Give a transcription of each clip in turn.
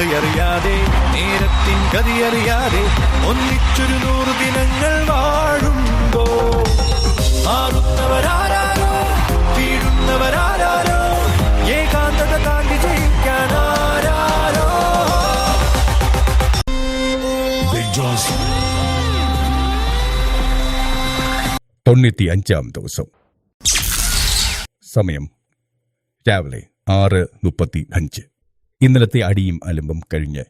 കഥയറിയാതെ നേരത്തിൻ ഗതിയറിയാതെ ഒന്നിച്ചൊരു 100 ദിനങ്ങൾ വാഴുമ്പോ മാറുന്നവരാരോ വീഴുന്നവരാരോ ഏകാന്തത താണ്ടി ജയിക്കാനാരോ. 95-ാം ദിവസം. സമയം രാവിലെ 6:35. ഇന്നലത്തെ അടിയും അലമ്പും കഴിഞ്ഞ്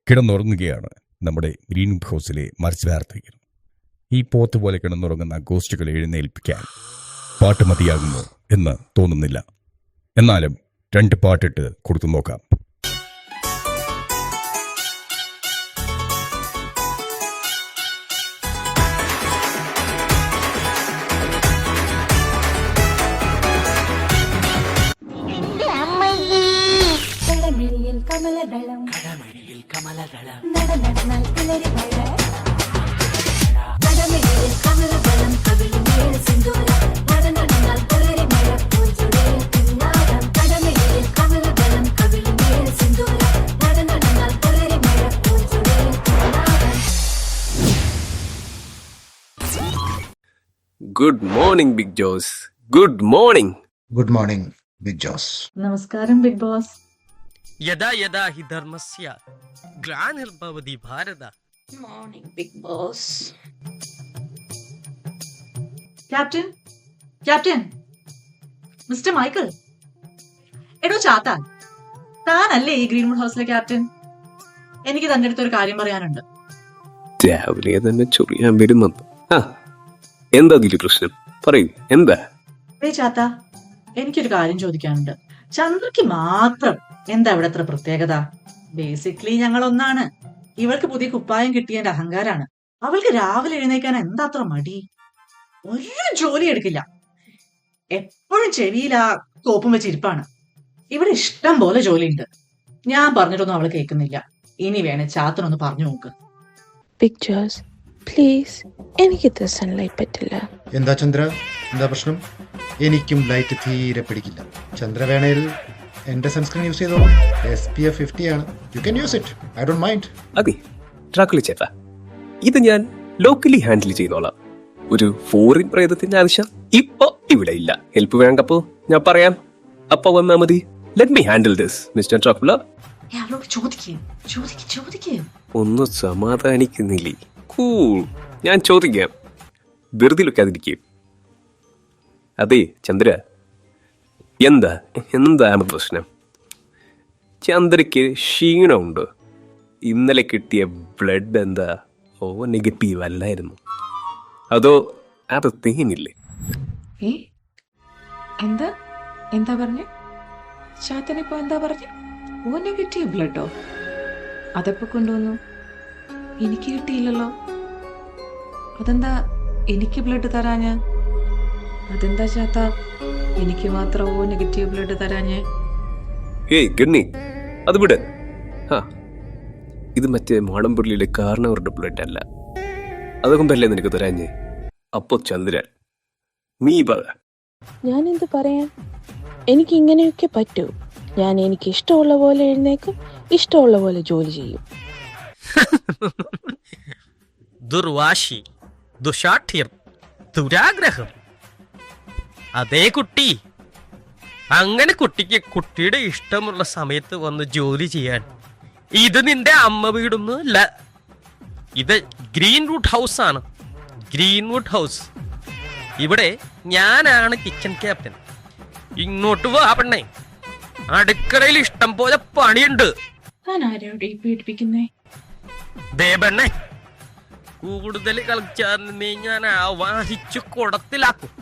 കിടന്നുറങ്ങുകയാണ് നമ്മുടെ ഗ്രീൻ ഹൗസിലെ മത്സ്യവാർത്ഥകർ. ഈ പോത്ത് പോലെ കിടന്നുറങ്ങുന്ന ഗോസ്റ്റുകളെ എഴുന്നേൽപ്പിക്കാൻ പാട്ട് മതിയാകുന്നു എന്ന് തോന്നുന്നില്ല. എന്നാലും 2 പാട്ടിട്ട് കൊടുത്തു നോക്കാം. കമലദളം കമലദളം നടന്നാൽ കിളരി മഴ കടമയിൽ കമലദളം കവിളിൽ സിന്ദൂരം നടന്നാൽ കിളരി മഴ പൂജുടേ പിന്നാരം കടമയിൽ കമലദളം കവിളിൽ സിന്ദൂരം നടന്നാൽ കിളരി മഴ പൂജുടേ പിന്നാരം. Good morning big boss. Good morning. Good morning big boss. നമസ്കാരം ബിഗ് ബോസ്. യഥാ യഥാ ഹി ധർമ്മസ്യ ഗ്ലാനിർഭവതി ഭാരത. Morning big boss. Captain mister Michael. എടോ ചാത്താൻ, താനല്ലേ ഈ ഗ്രീൻവുഡ് ഹൗസിലെ ക്യാപ്റ്റൻ? എനിക്ക് തന്റെ അടുത്തൊരു കാര്യം പറയാനുണ്ട്. രാവിലെ തന്നെ ചൊറിയാൻ വരുമെന്ന്. എന്താ ഇതില് പ്രശ്നം? പറയൂ, എന്താ? ചാത്ത, എനിക്കൊരു കാര്യം ചോദിക്കാനുണ്ട്. ചന്ദ്രയ്ക്ക് മാത്രം എന്താ ഇവിടെ അത്ര പ്രത്യേകത? ബേസിക്കലി ഞങ്ങൾ ഒന്നാണ്. ഇവൾക്ക് പുതിയ കുപ്പായം കിട്ടിയതിന്റെ അഹങ്കാരാണ്. അവൾക്ക് രാവിലെ എഴുന്നേക്കാൻ എന്താ അത്ര മടി? ഒരു ജോലി എടുക്കില്ല. എപ്പോഴും ചെവിയിൽ ആ കോപ്പും വെച്ചിരിപ്പാണ്. ഇവിടെ ഇഷ്ടം പോലെ ജോലിയുണ്ട്. ഞാൻ പറഞ്ഞിട്ടൊന്നും അവള് കേൾക്കുന്നില്ല. ഇനി വേണേ ചാത്തനൊന്ന് പറഞ്ഞു നോക്ക്. ബിഗ് ജോസ് പ്ലീസ്, എനിക്കിത് സൺലൈറ്റ് പറ്റില്ല. എന്താ ചന്ദ്ര, എന്താ പ്രശ്നം? എനിക്കും ലൈറ്റ് തീരെ പിടിക്കില്ല. ചന്ദ്ര വേണേൽ എന്റെ സൺസ്ക്രീൻ യൂസ് ചെയ്തോളൂ. SPF 50 ആണ്. You can use it. I don't mind. അതെ ട്രാക്കിളി ചേട്ടാ, ഇത് ഞാൻ ലോക്കലി ഹാൻഡിൽ ചെയ്തോളാം. ഒരു ഫോറിൻ പ്രേതത്തിന്റെ ആവശ്യം ഇപ്പൊ ഇവിടെ ഇല്ല. ഹെൽപ്പ് വേണ്ടപ്പോ ഞാൻ പറയാം. അപ്പൊ വന്നാ മതി. Let me handle this mister Dracula. ഒന്ന് സമാധാനിക്കുന്നില്ലേ? കൂൾ, ഞാൻ ചോദിക്കാം. ധൃതി വെക്കാതിരിക്കും. അതെ ചന്ദ്ര, എന്താണ് പ്രശ്നം? ചന്ദ്രയ്ക്ക് ക്ഷീണമുണ്ട്. ഇന്നലെ കിട്ടിയ ബ്ലഡ് എന്താ നെഗറ്റീവ് അല്ലായിരുന്നു? അതോ അത് തേനില്ലേ? എന്താ പറഞ്ഞേ? ചാത്തനിപ്പോ എന്താ പറഞ്ഞേ? നെഗറ്റീവ് ബ്ലഡോ? അതെപ്പോ കൊണ്ടുവന്നു? എനിക്ക് കിട്ടിയില്ലല്ലോ. അതെന്താ എനിക്ക് ബ്ലഡ് തരാഞ്ഞ്? അതെന്താ ചാത്ത എനിക്ക് മാത്രം നെഗറ്റീവ് ബ്ലഡ് തരാഞ്ഞ്? ഗണ്ണി, അത് വിട്. ഇത് മറ്റേ മാടമ്പള്ളിയിലെ കാരണവരുടെ ബ്ലഡ് അല്ല. അതുകൊണ്ടല്ലേ നിനക്ക് തരാഞ്ഞേ? അപ്പൊ ചന്ദ്രൻ നീ പറ. ഞാൻ എന്ത് പറയാൻ? എനിക്ക് ഇങ്ങനെയൊക്കെ പറ്റൂ. ഞാൻ എനിക്ക് ഇഷ്ടമുള്ള പോലെ എഴുന്നേക്കും, ഇഷ്ടമുള്ള പോലെ ജോലി ചെയ്യും. ദുർവാശി, ദുശാഠ്യം, ദുരാഗ്രഹം. അതേ കുട്ടി. അങ്ങനെ കുട്ടിക്ക് കുട്ടിയുടെ ഇഷ്ടമുള്ള സമയത്ത് വന്ന് ജോലി ചെയ്യാൻ. ഇത് നിന്റെ അമ്മ വീടൊന്നും അല്ല. ഇത് ഗ്രീൻവുഡ് ഹൗസ് ആണ്. Greenwood house. ഇവിടെ ഞാനാണ് കിച്ചൺ ക്യാപ്റ്റൻ. ഇങ്ങോട്ട് വാ പെണ്ണേ. അടുക്കളയിൽ ഇഷ്ടം പോലെ പണിയുണ്ട്. ദേ പെണ്ണേ, കൂടുതൽ കളിച്ചാൽ ഞാൻ ആവാഹിച്ചു കുടത്തിലാക്കും.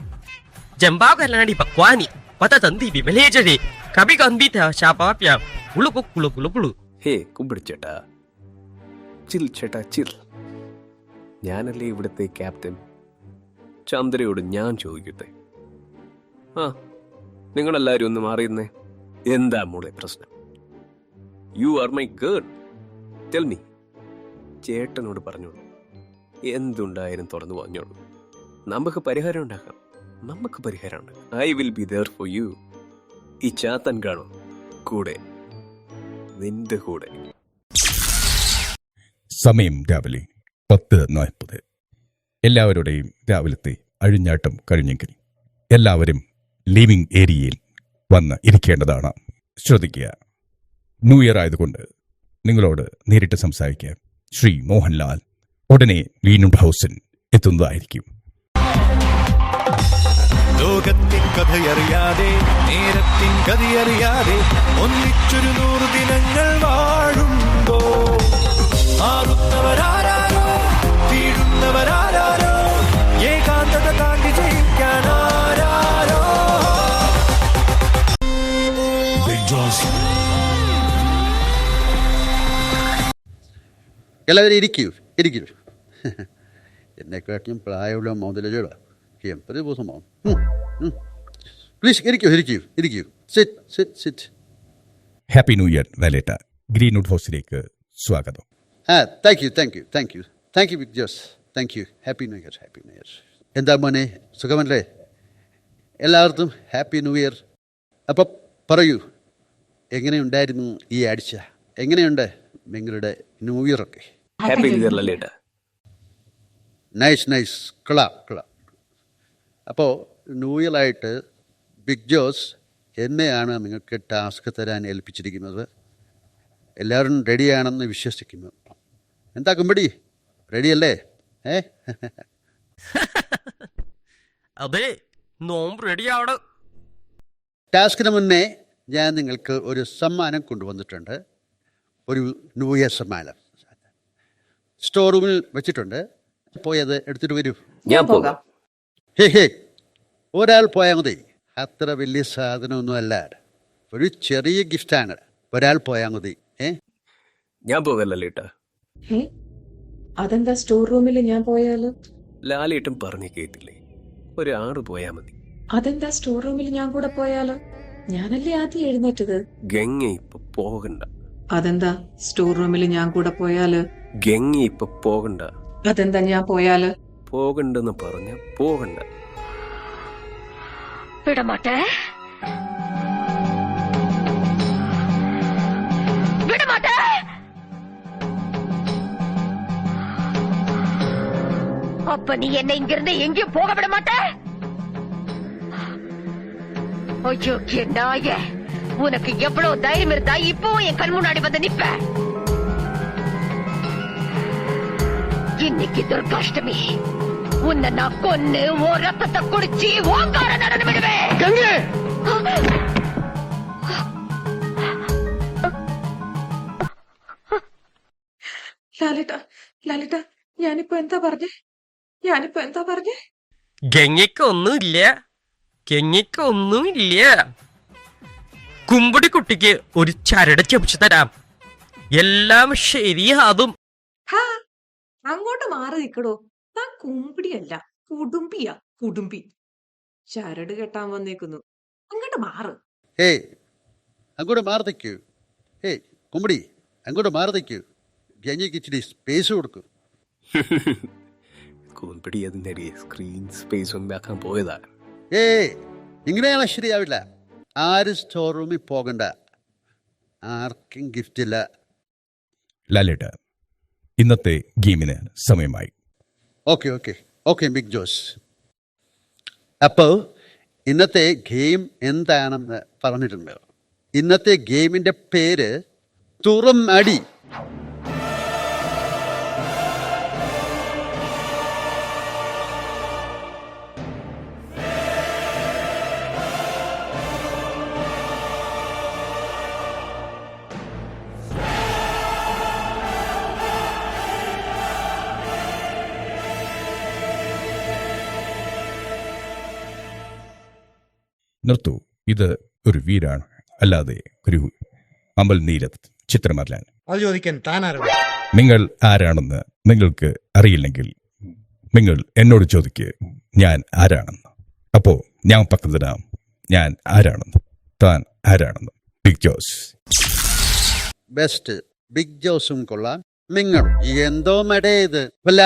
ജംബാ കല്ലാടി പക്വാനി പത തന്തി വിമലേജരെ കവി കന്തിത ശാപാപ്യ കുളുകു കുളു കുളു കുളു. ഹേ കുമ്പിടി ചേട്ടാ, ചിൽ ചേട്ടാ ചിൽ. ഞാനല്ലേ ഇവിടുത്തെ ക്യാപ്റ്റൻ. ചന്ദ്രയോട് ഞാൻ ചോദിക്കട്ടെ. നിങ്ങളെല്ലാരും ഒന്ന് മാറിയുന്നേ. എന്താ മോളെ പ്രശ്നം? You are my girl. Tell me. ചേട്ടനോട് പറഞ്ഞോളൂ. എന്തുണ്ടായാലും തുറന്നു പറഞ്ഞോളൂ. നമുക്ക് പരിഹാരം ഉണ്ടാക്കാം. I will be there for you. ഈ ചാത്തൻ കാണും കൂടെ, നിന്റെ കൂടെ. സമയം രാവിലെ 10:40. എല്ലാവരുടെയും രാവിലത്തെ അഴിഞ്ഞാട്ടം കഴിഞ്ഞെങ്കിൽ എല്ലാവരും ലിവിംഗ് ഏരിയയിൽ വന്ന് ഇരിക്കേണ്ടതാണ്. ശ്രദ്ധിക്കുക, ന്യൂ ഇയർ ആയതുകൊണ്ട് നിങ്ങളോട് നേരിട്ട് സംസാരിക്കാൻ ശ്രീ മോഹൻലാൽ ഉടനെ ഗ്രീൻവുഡ് ഹൗസിൽ എത്തുന്നതായിരിക്കും. ലോകത്തിൻ കഥയറിയാതെ നേരത്തിൻ ഗതിയറിയാതെ ഒന്നിച്ചൊരു 100 ദിനങ്ങൾ വാഴുമ്പോ മാറുന്നവരാരോ വീഴുന്നവരാരോ ഏകാന്തത താണ്ടി ജയിക്കാനാരോ. എല്ലാവരും ഇരിക്കൂ. എന്നെക്കാട്ടിയും പ്രായമുള്ള മുതലുകളാ എമ്പത് ദിവസമാവും. പ്ലീസ് ഇരിക്കൂ. സിറ്റ്. ഹാപ്പി ന്യൂ ഇയർ ലാലേട്ട. ഗ്രീൻവുഡ് ഹൗസിലേക്ക് സ്വാഗതം. Thank you big boss. Thank you. Happy new year. എന്താ മോനെ, സുഖമല്ലേ? എല്ലാവർക്കും ഹാപ്പി ന്യൂ ഇയർ. അപ്പം പറയൂ, എങ്ങനെയുണ്ടായിരുന്നു ഈ ആഴ്ച? എങ്ങനെയുണ്ട് നിങ്ങളുടെ ന്യൂ ഇയർ ഒക്കെ? ഹാപ്പി ന്യൂ ഇയർ ലല്ലേട്ടാ. നൈസ്. കൊള്ളാം. അപ്പോൾ ന്യൂ ഇയർ ആയിട്ട് ബിഗ് ജോസ് എന്നെയാണ് നിങ്ങൾക്ക് ടാസ്ക് തരാൻ ഏൽപ്പിച്ചിരിക്കുന്നത്. എല്ലാവരും റെഡിയാണെന്ന് വിശ്വസിക്കുന്നു. എന്താ കുമ്പടി, റെഡിയല്ലേ? അതെ, നോമ്പ് റെഡിയാവണം. ടാസ്കിന് മുന്നേ ഞാൻ നിങ്ങൾക്ക് ഒരു സമ്മാനം കൊണ്ടുവന്നിട്ടുണ്ട്. ഒരു ന്യൂ ഇയർ സമ്മാനം സ്റ്റോർ റൂമിൽ വെച്ചിട്ടുണ്ട്. പോയി അത് എടുത്തിട്ട് വരൂ. ഞാൻ പോകാം. ഹേ, ഒരാൾ പോയാൽ മതി. അത്ര വലിയ സാധനമൊന്നുമല്ല, ഒരു ചെറിയ ഗിഫ്റ്റാണ്. ഒരാൾ പോയാൽ മതി. ഞാൻ പോകാം ലല്ലേട്ടാ. അതെന്താ സ്റ്റോർ റൂമിൽ ഞാൻ പോയാലോ? ലാലേട്ടൻ പറഞ്ഞു കേട്ടില്ലേ, ഒരാറ് പോയാ മതി. അതെന്താ സ്റ്റോർ റൂമിൽ ഞാൻ കൂടെ പോയാലോ? ഞാനല്ലേ ആദ്യം എഴുന്നേറ്റത്. ഗംഗ ഇപ്പൊ പോകണ്ട. അതെന്താ സ്റ്റോർ റൂമിൽ ഞാൻ കൂടെ പോയാല്? ഗംഗ ഇപ്പൊ പോകണ്ട. അതെന്താ ഞാൻ പോയാല്? പോകണ്ടെന്ന് പറഞ്ഞ പോകണ്ട. വിടമാട്ടെ. அப்ப நீ என்ன இங்கிருந்து எங்கேயும் போக விட மாட்ட? ஐயோ நாய, உனக்கு எவ்வளவு தைரியம் இருந்தா இப்பவும் என் கண் முன்னாடி வந்து நிப்ப? இன்னைக்கு துர்காஷ்டமி, உன்னை நான் கொன்னு ஓ ரத்தத்தை குடிச்சு ஓங்கார நடந்து விடுவேன். ലാലേട്ട, ഞാനിപ്പോ എന്താ പറഞ്ഞേ? ഗംഗയ്ക്കൊന്നുമില്ല. കുമ്പടി കുട്ടിക്ക് ഒരു ചരട് ചപ്പിച്ചു തരാം, എല്ലാം ശരിയാതും. അങ്ങോട്ട് മാറി നിക്കടോ. താൻ കുമ്പിടിയല്ല, കുടുംബി. ചരട് കെട്ടാൻ വന്നേക്കുന്നു. അങ്ങോട്ട് മാറ്. അങ്ങോട്ട് മാറി നിൽക്കൂ. കുമ്പടി, അങ്ങോട്ട് മാറി നിൽക്കൂ. ഗംഗയ്ക്ക് ഇച്ചിരി സ്പേസ് കൊടുക്കൂ. കൂൻപിടി അതിന്റെ സ്ക്രീൻ സ്പേസ് ഉണ്ടാക്കാൻ പോയതാ. ഇങ്ങനെയാണ് ശരിയാവില്ല. ആരും സ്റ്റോർ റൂമിൽ പോകണ്ട. ആർക്കും ഗിഫ്റ്റ് ഇല്ല. ലാലേട്ട, ഇന്നത്തെ ഗെയിമിന് സമയമായി. Okay Bigg Boss. അപ്പോൾ ഇന്നത്തെ ഗെയിം എന്താണെന്ന് പറഞ്ഞിട്ടുണ്ട്. ഇന്നത്തെ ഗെയിമിന്റെ പേര് തുറം അടി. നിർത്തൂ, ഇത് ഒരു വീരാണ്, അല്ലാതെ ഒരു അമൽ നീരത് ചിത്രമല്ല. അത് ചോദിക്കാൻ താൻ ആരാണ്? നിങ്ങൾ ആരാണെന്ന് നിങ്ങൾക്ക് അറിയില്ലെങ്കിൽ നിങ്ങൾ എന്നോട് ചോദിക്കുക ഞാൻ ആരാണെന്ന്. അപ്പോ ഞാൻ പക്കത്തിനാം ഞാൻ ആരാണെന്ന്, താൻ ആരാണെന്ന്. ബിഗ് ജോസ്. ബെസ്റ്റ്. ബിഗ് ജോസും കൊള്ളാം, നിങ്ങൾ എന്തോ മടേ ഇത്. അല്ല,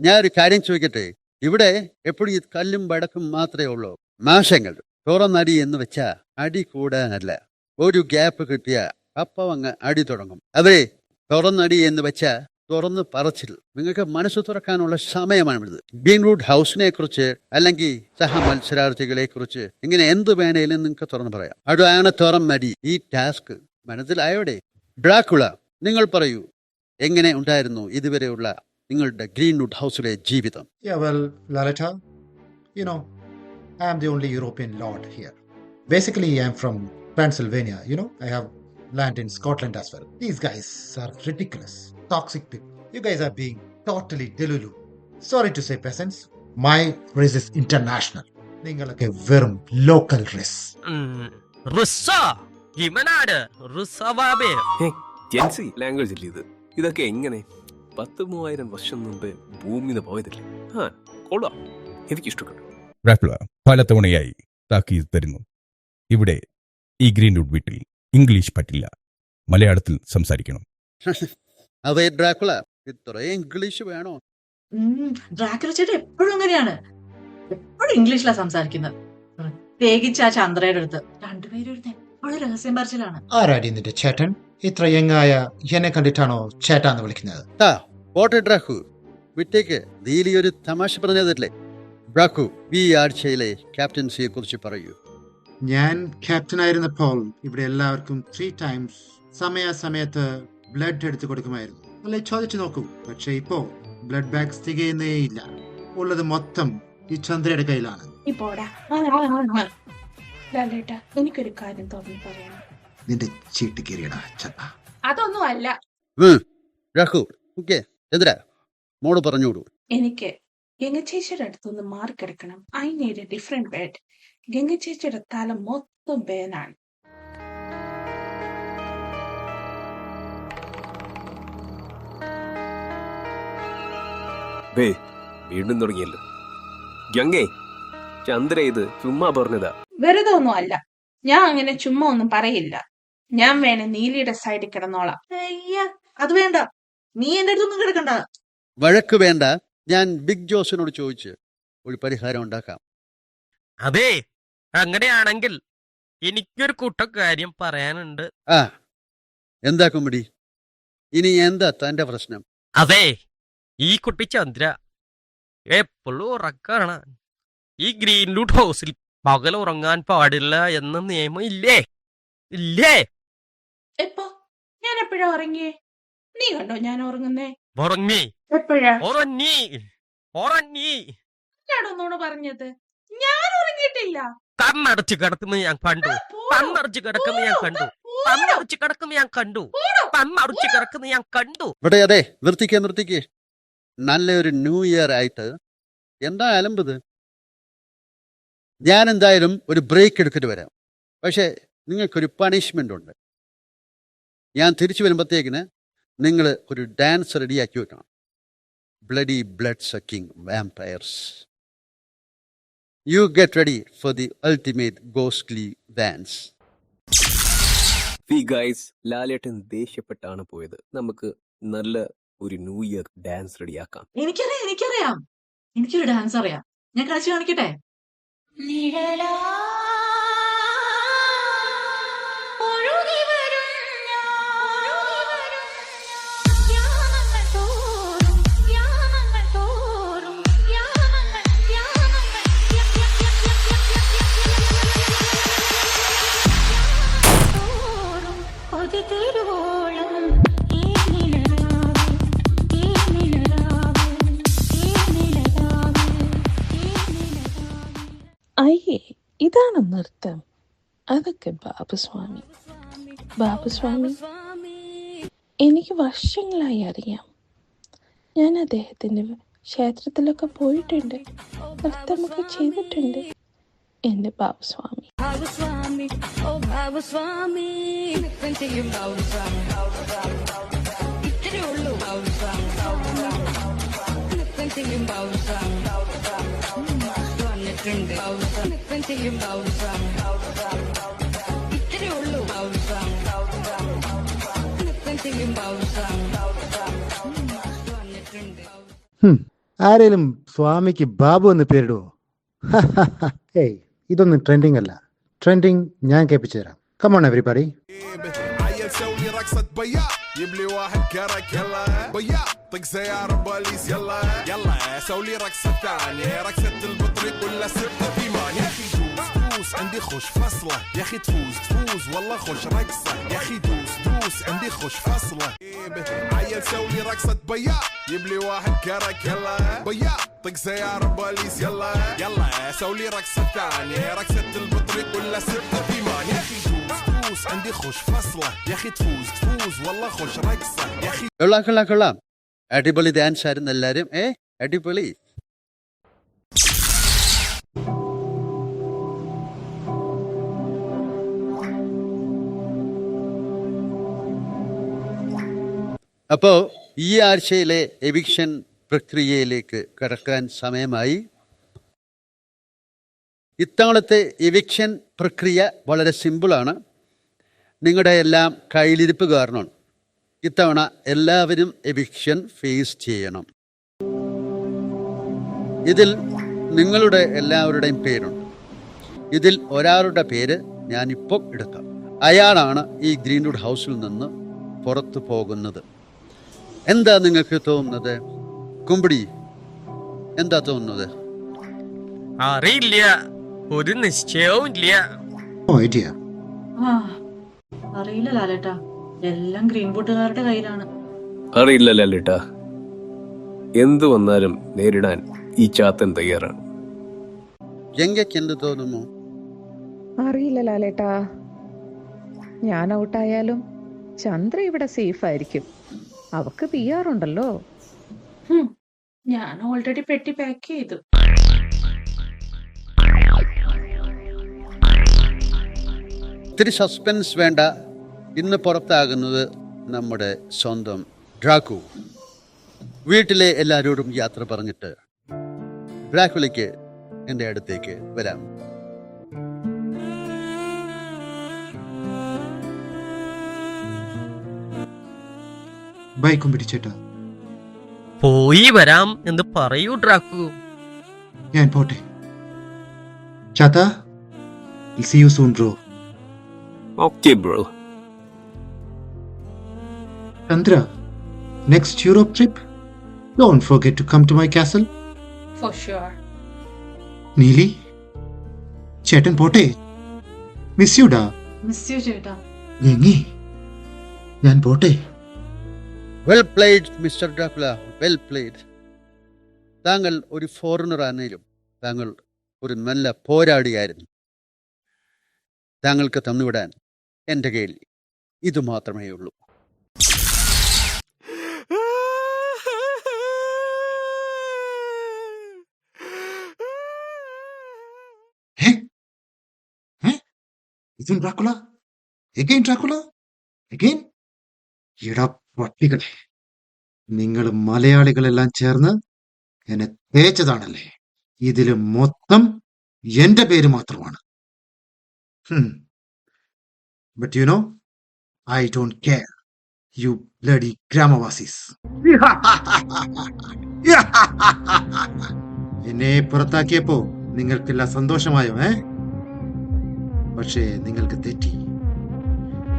ഞാൻ ഒരു കാര്യം ചോദിക്കട്ടെ. ഇവിടെ എപ്പോഴും ഈ കല്ലും വടക്കും മാത്രമേ ഉള്ളൂ. മാഷങ്ങൾ തുറന്നടി എന്ന് വെച്ചാ അടി കൂടാനല്ല. ഒരു ഗ്യാപ്പ് കിട്ടിയ അപ്പം അങ്ങ് അടി തുടങ്ങും. അവരെ തുറന്നടി എന്ന് വെച്ചാ തുറന്ന് പറച്ചിൽ, നിങ്ങൾക്ക് മനസ്സ് തുറക്കാനുള്ള സമയമാണിത്. ഗ്രീൻവുഡ് ഹൗസിനെ കുറിച്ച് അല്ലെങ്കിൽ സഹ മത്സരാർത്ഥികളെ കുറിച്ച് ഇങ്ങനെ എന്ത് വേണേലും നിങ്ങൾക്ക് തുറന്ന് പറയാം. അതാണ് തുറം മടി. ഈ ടാസ്ക് മനസ്സിലായോടെ? ഡ്രാക്കുള, നിങ്ങൾ പറയൂ, എങ്ങനെ ഉണ്ടായിരുന്നു ഇതുവരെയുള്ള നിങ്ങളുടെ ഗ്രീൻവുഡ് ഹൗസിലെ ജീവിതം? Yeah, well, Lalita, you know, I am the only European lord here. Basically, I am from Pennsylvania. You know, I have land in Scotland as well. These guys are ridiculous, toxic people. You guys are being totally delulu. Sorry to say, peasants, my race is international. നിങ്ങളൊക്കെ വെറും local raise. Jency language അല്ലേ ഇത്? ഇതൊക്കെ എങ്ങനെ 10,000-3000 വർഷം മുമ്പ് ഭൂമിന്ന് പോയതല്ലേ? കൊള്ളാം, എനിക്ക് ഇഷ്ടപ്പെട്ടു. ഡ്രാക്കുള പലതവണയായി താക്കീത് തരുന്നു. ഇവിടെ ഈ ഗ്രീൻവുഡ് വീട്ടിൽ ഇംഗ്ലീഷ് പറ്റില്ല, മലയാളത്തിൽ സംസാരിക്കണം. അവേ ഡ്രാക്കുള, ഇത്രയും ഇംഗ്ലീഷ് വേണോ? ഡ്രാക്കുള ചേട്ടൻ എപ്പോഴും അങ്ങനെയാണ്, എപ്പോഴും ഇംഗ്ലീഷിലാണ് സംസാരിക്കുന്നത്. പ്രത്യേകിച്ച് ആ ചന്ദ്രയുടെ അടുത്ത് രണ്ടുപേരും എപ്പോഴും രഹസ്യം പറച്ചിലാണ്. ആരാടി നിന്റെ ചേട്ടൻ? ഇത്ര യങ്ങായ എന്നെ കണ്ടിട്ടാണോ ചേട്ടാന്ന് വിളിക്കുന്നത്? പോട്ടെ ഡ്രാക്കു, വിട്ടേക്ക്. നീലി ഒരു തമാശ പറഞ്ഞതല്ലേ? ഡ്രാക്കു, ഈ ആഴ്ചയിലെ ക്യാപ്റ്റൻസിയെ കുറിച്ച് പറയൂ. ഞാൻ ക്യാപ്റ്റൻ ആയിരുന്നപ്പോൾ ഇവിടെ എല്ലാവർക്കും 3 times സമയത്ത് ബ്ലഡ് എടുത്തു കൊടുക്കുമായിരുന്നു. അല്ലെ, ചോദിച്ചു നോക്കൂ. പക്ഷെ ഇപ്പോ ബ്ലഡ് ബാഗ്സ് തികയുന്നേ ഇല്ല. ഉള്ളത് മൊത്തം ഈ ചന്ദ്രയുടെ കയ്യിലാണ്. എനിക്കൊരു കാര്യം തോന്നി പറയണം. നിന്റെ ചീട്ട് കീറിയടാ ചപ്പ. അതൊന്നും അല്ല. ഡ്രാക്കു, ചന്ദ്ര മോള് പറഞ്ഞോളൂ. എനിക്ക് ഗംഗച്ചേച്ചിയുടെ അടുത്തൊന്ന് മാറിക്കിടക്കണം. I need a different bed. ഗംഗച്ചേച്ചിയുടെ തല മൊത്തം പേനാണ്. വീണ്ടും തുടങ്ങിയല്ലോ. ഗംഗേ, ചന്ദ്ര ഇത് ചുമ്മാ പറഞ്ഞതാ. വെറുതെ ഒന്നും അല്ല, ഞാൻ അങ്ങനെ ചുമ്മാ ഒന്നും പറയില്ല. ഞാൻ വേണേ നീലിയുടെ സൈഡിൽ കിടന്നോളാം. അയ്യ, അത് വേണ്ട, നീ എന്റെ അടുത്തൊന്നും കിടക്കണ്ട. വഴക്ക് വേണ്ട, ഞാൻ ബിഗ് ജോസിനോട് ചോദിച്ച് ഒരു പരിഹാരം ഉണ്ടാക്കാം. അതെ, അങ്ങനെയാണെങ്കിൽ എനിക്കൊരു കൂട്ടക്കാര്യം പറയാനുണ്ട്. എന്താ കുമ്പടി, ഇനി എന്താ തന്റെ പ്രശ്നം? അതെ, ഈ കുട്ടി ചന്ദ്ര എപ്പോഴും ഉറക്കാണ്. ഈ ഗ്രീൻവുഡ് ഹൗസിൽ പകൽ ഉറങ്ങാൻ പാടില്ല എന്ന നിയമം ഇല്ലേ? ഇല്ലേ? എപ്പോ? ഞാൻ എപ്പോഴാ ഉറങ്ങിയേ? നീ കണ്ടോ ഞാൻ ഉറങ്ങുന്നേ? ഉറങ്ങി. എപ്പോഴാ ഉറങ്ങി? ഉറങ്ങി. ഞാനൊന്നോട് പറഞ്ഞത്? ഞാൻ ഉറങ്ങിയിട്ടില്ല. കണ്ണടച്ച് കിടക്കുന്നത് ഞാൻ കണ്ടു. കണ്ണടച്ച് കിടക്കുന്നത് ഞാൻ കണ്ടു. കണ്ണടച്ച് കിടക്കുന്നത് ഞാൻ കണ്ടു. കണ്ണടച്ച് കിടക്കുന്നത് ഞാൻ കണ്ടു. ഇവിടെ അതെ, നിർത്തിക്കേ. നല്ലൊരു ന്യൂ ഇയർ ആയിട്ട് എന്താ അലമ്പത്? ഞാൻ എന്തായാലും ഒരു ബ്രേക്ക് എടുത്തിട്ട് വരാം. പക്ഷേ നിങ്ങൾക്കൊരു പണിഷ്മെന്റ് ഉണ്ട്. ഞാൻ തിരിച്ചു വരുമ്പോഴത്തേക്കിന് നിങ്ങൾ ഒരു ഡാൻസ് റെഡിയാക്കി വെക്കണം. Bloody blood sucking vampires. You get ready for the ultimate ghostly dance. ലാലേട്ടൻ ദേഷ്യപ്പെട്ടാണ് പോയത്. നമുക്ക് നല്ല ഒരു ന്യൂ ഇയർ ഡാൻസ് റെഡിയാക്കാം. എനിക്കറിയാം, എനിക്കൊരു ഡാൻസ് അറിയാം. ഞാൻ കളിച്ചു കാണിക്കട്ടെ? അയ്യേ, ഇതാണ് നൃത്തം. അതൊക്കെ ബാബുസ്വാമി എനിക്ക് വർഷങ്ങളായി അറിയാം. ഞാൻ അദ്ദേഹത്തിന്റെ ക്ഷേത്രത്തിലൊക്കെ പോയിട്ടുണ്ട്, നൃത്തമൊക്കെ ചെയ്തിട്ടുണ്ട്. എന്റെ ബാബുസ്വാമി. ആരേലും സ്വാമിക്ക് ബാബു എന്ന് പേരിടുവോ? ഏയ്, ഇതൊന്നും ട്രെൻഡിങ് അല്ല. ട്രെൻഡിങ് ഞാൻ കേൾപ്പിച്ചു തരാം. Come on everybody. رقصة بيا يبلي واحد كرك يلا بيا طق سيارة بوليس يلا يلا سولي رقصة ثانية رقصة البطريق ولا سبت في مان يا اخي دوس عندي خوش فصلة يا اخي تفوز والله خوش رقصة يا اخي دوس عندي خوش فصلة عيل سولي رقصة بيا يبلي واحد كرك يلا بيا طق سيارة بوليس يلا يلا سولي رقصة ثانية رقصة البطريق ولا سبت في مان يا اخي دوس عندي خوش فصلة يا اخي تفوز والله خوش رقصة يا اخي കൊള്ളാം അടിപൊളി ഡാൻസ് ആയിരുന്നു എല്ലാവരും. അടിപൊളി. അപ്പോൾ ഈ ആഴ്ചയിലെ എവിക്ഷൻ പ്രക്രിയയിലേക്ക് കടക്കാൻ സമയമായി. ഇത്തവണത്തെ എവിക്ഷൻ പ്രക്രിയ വളരെ സിമ്പിളാണ്. നിങ്ങളുടെ എല്ലാം കയ്യിലിരിപ്പ് കാരണമാണ് ഇത്തവണ എല്ലാവരും എവിക്ഷൻ ഫേസ് ചെയ്യണം. ഇതിൽ നിങ്ങളുടെ എല്ലാവരുടെയും പേരുണ്ട്. ഇതിൽ ഒരാളുടെ പേര് ഞാനിപ്പോൾ എടുക്കാം. അയാളാണ് ഈ ഗ്രീൻവുഡ് ഹൗസിൽ നിന്ന് പുറത്തു പോകുന്നത്. എന്താ നിങ്ങൾക്ക് തോന്നുന്നത്? കുമ്പടി, എന്താ തോന്നുന്നത്? അറിയില്ല, ഒരു നിശ്ചയവും ഇല്ല. No idea. ആ അറിയില്ല ലാലേട്ടാ, എല്ലാം ഗ്രീൻവുഡുകാരുടെ കയ്യിലാണ്. അറിയില്ല ലാലേട്ടാ, എന്തു വന്നാലും നേരിടാൻ ഈ ചാത്തൻ തയ്യാറാണ്. ഗംഗയ്ക്ക് എന്ത് തോന്നുന്നു? അറിയില്ല ലാലേട്ടാ, ഞാൻ ഔട്ടായാലും ചന്ദ്ര ഇവിടെ സേഫ് ആയിരിക്കും. അവക്ക് PR ഉണ്ടല്ലോ. ഞാൻ ഓൾറെഡി പെട്ടി പാക്ക് ചെയ്തു. ഇത്തിരി സസ്പെൻസ് വേണ്ട. ഇന്ന് പുറത്താകുന്നത് നമ്മുടെ സ്വന്തം ഡ്രാക്കു. വീട്ടിലെ എല്ലാവരോടും യാത്ര പറഞ്ഞിട്ട് ഡ്രാക്കുലയ്ക്ക് എൻ്റെ അടുത്തേക്ക് വരാം. ബൈ കുമ്പിടി ചേട്ടാ. പോയി വരാം എന്ന് പറയൂ ഡ്രാക്കു. ഞാൻ പോട്ടെ. ചാത്ത, see you soon bro. Okay bro. Chandra, next Europe trip, don't forget to come to my castle. For sure. Neeli ചേട്ടൻ പോട്ടെ. മിസ് യു ഡാ. മിസ് യു ചേട്ടാ. ഗംഗി, ഞാൻ പോട്ടെ. Well played mister Dracula, well played. താങ്കൾ ഒരു ഫോറിനർ ആണെങ്കിലും താങ്കൾ ഒരു നല്ല പോരാളിയായിരുന്നു. താങ്കൾക്ക് തന്നുവിടാൻ എൻ്റെ കയ്യിൽ ഇത് മാത്രമേ ഉള്ളൂ. ഇതും ഡ്രാക്കുല? Again Dracula? Again? എടാ പട്ടികളെ, നിങ്ങൾ മലയാളികളെല്ലാം ചേർന്ന് എന്നെ തേച്ചതാണല്ലേ. ഇതില് മൊത്തം എന്റെ പേര് മാത്രമാണ്. But you know, I don't care. You bloody ഗ്രാമവാസീസ്. എന്നെ പുറത്താക്കിയപ്പോ നിങ്ങൾക്കെല്ലാം സന്തോഷമായോ? പക്ഷേ നിങ്ങൾക്ക് തെറ്റി.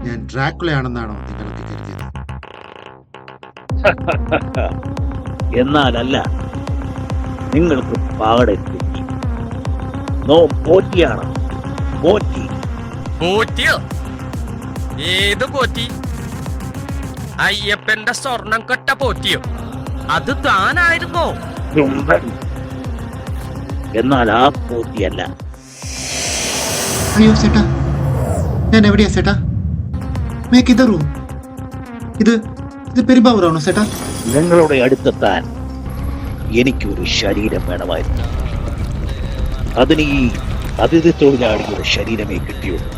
ഞാൻ ഡ്രാക്കുളയാണെന്നാണോ നിങ്ങളൊക്കെ കരുതിയത്? എന്നാലല്ല, നിങ്ങൾക്ക് പാടെ തെറ്റി. നോ, പോറ്റിയാണ്. പോറ്റി. പോറ്റിയോ? ഏത് പോറ്റി? അയ്യപ്പന്റെ സ്വർണം കെട്ട പോറ്റിയോ? അത് താനായിരുന്നോ? എന്നാൽ ആ പോറ്റിയല്ല. അയ്യോ സേട്ടാ, ഞാൻ എവിടെയാ സേട്ടാ? മേക്കിതറൂ. ഇത് പെരുമ്പാവൂരാണോ സേട്ടാ? നിങ്ങളുടെ അടുത്തെത്താൻ എനിക്കൊരു ശരീരം വേണമായിരുന്നു. അതിന് ഈ അതിഥി തൊഴിലാളിയുടെ ശരീരമേ കിട്ടിയുള്ളൂ.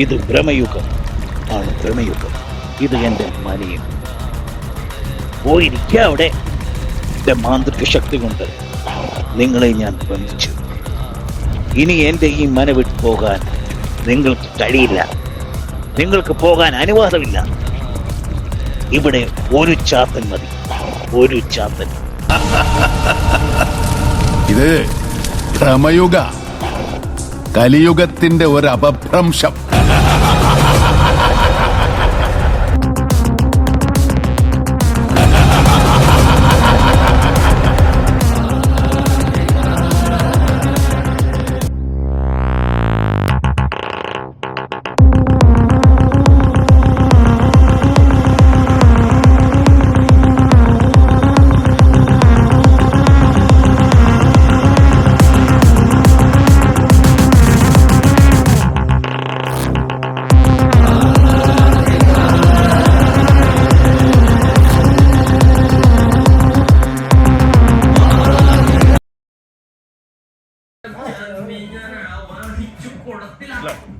ഇത് ഭ്രമയുഗം ആണ്, ഭ്രമയുഗം. ഇത് എൻ്റെ മനയും. പോയിരിക്കുക അവിടെ. എൻ്റെ മാന്ത്രിക ശക്തി കൊണ്ട് നിങ്ങളെ ഞാൻ ബന്ധിച്ചു. ഇനി എൻ്റെ ഈ മന വിട്ടു പോകാൻ നിങ്ങൾക്ക് കഴിയില്ല. നിങ്ങൾക്ക് പോകാൻ അനുവാദമില്ല. ഇവിടെ ഒരു ചാത്തൻ മതി, ഒരു ചാത്തൻ. ഇത് ഭ്രമയുഗ, കലിയുഗത്തിന്റെ ഒരു അപഭ്രംശം. വാഹിച്ചു കുടത്തിലാക്കും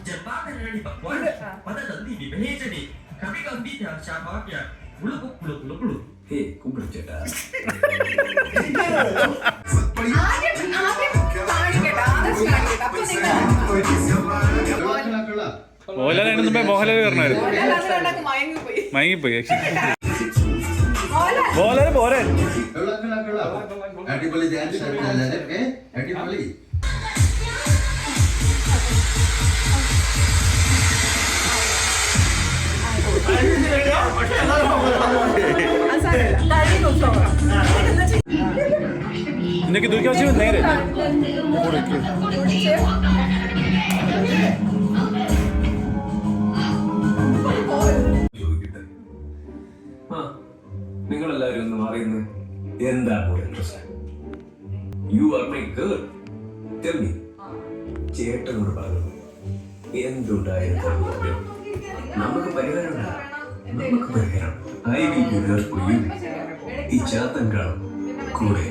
ജമ്പാകരണി പക്വാനി പദതന്തി വിമലേചനെ കവി കമ്പി ശാപാക്യ കുളുകു കുളു കുളു കുളു ഹേ കുമ്പിളിച്ചേട്ടാ മോഹൻലാൽ പറഞ്ഞായിരുന്നു മയങ്ങിപ്പോയി പോരെ അടിപൊളി ഡാൻസ് അടിപൊളി ഇന്നൊക്കെ ദുഃഖിച്ചു നേരെ നിങ്ങളെല്ലാരും ഒന്ന് പറയുന്നത് എന്താ പ്രശ്നം? You are my girl. Tell me. ചേട്ടനോട് പറഞ്ഞു എന്തുണ്ടായിരുന്നു? നമുക്ക് പരിഹാരം I will B here for you. ഈ ചാത്തൻ കാണും കൂടെ.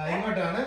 ഇങ്ങോട്ടാണ്